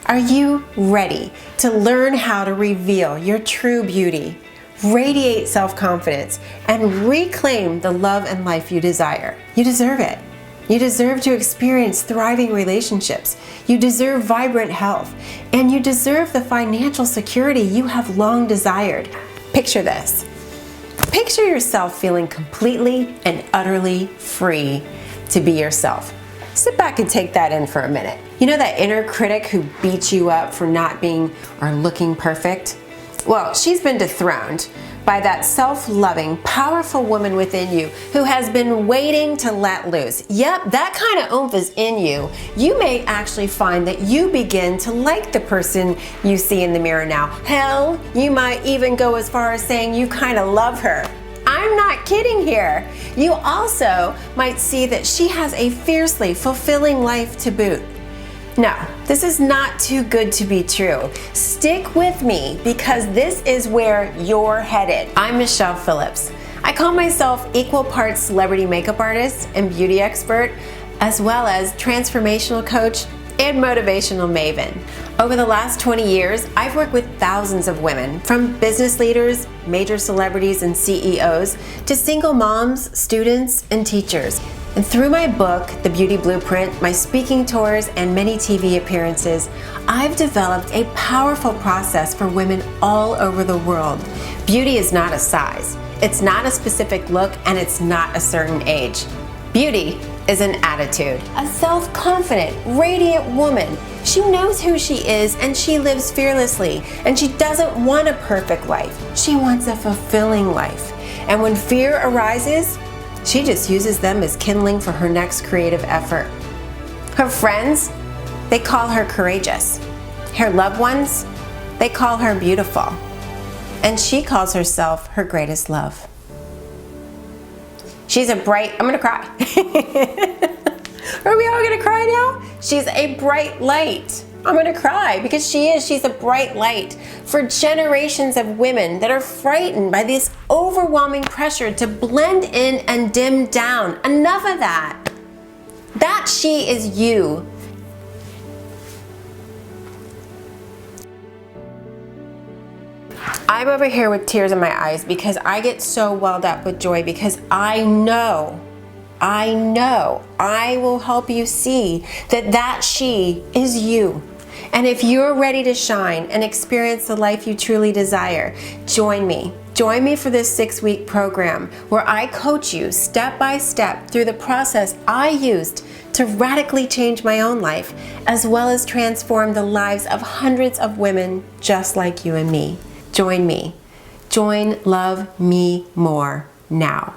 Are you ready to learn how to reveal your true beauty, radiate self-confidence, and reclaim the love and life you desire? You deserve it. You deserve to experience thriving relationships. You deserve vibrant health. And you deserve the financial security you have long desired. Picture this. Picture yourself feeling completely and utterly free to be yourself. Sit back and take that in for a minute. You know that inner critic who beats you up for not being or looking perfect? Well, she's been dethroned by that self-loving, powerful woman within you who has been waiting to let loose. Yep, that kind of oomph is in you. You may actually find that you begin to like the person you see in the mirror now. Hell, you might even go as far as saying you kind of love her. I'm not kidding here. You also might see that she has a fiercely fulfilling life to boot. No, this is not too good to be true. Stick with me because this is where you're headed. I'm Michelle Phillips. I call myself equal parts celebrity makeup artist and beauty expert, as well as transformational coach and motivational maven. Over the last 20 years, I've worked with thousands of women, from business leaders, major celebrities and CEOs, to single moms, students, and teachers. And through my book, The Beauty Blueprint, my speaking tours, and many TV appearances, I've developed a powerful process for women all over the world. Beauty is not a size, it's not a specific look, and it's not a certain age. Beauty is an attitude. A self-confident, radiant woman. She knows who she is and she lives fearlessly. And she doesn't want a perfect life. She wants a fulfilling life. And when fear arises, she just uses them as kindling for her next creative effort. Her friends, they call her courageous. Her loved ones, they call her beautiful. And she calls herself her greatest love. She's a bright, I'm gonna cry. Are we all gonna cry now? She's a bright light. I'm gonna cry because she's a bright light for generations of women that are frightened by this overwhelming pressure to blend in and dim down. Enough of that. That she is you. I'm over here with tears in my eyes because I get so welled up with joy because I know I will help you see that she is you. And if you're ready to shine and experience the life you truly desire, join me. Join me for this 6-week program where I coach you step by step through the process I used to radically change my own life, as well as transform the lives of hundreds of women just like you and me. Join me. Join Love Me More now.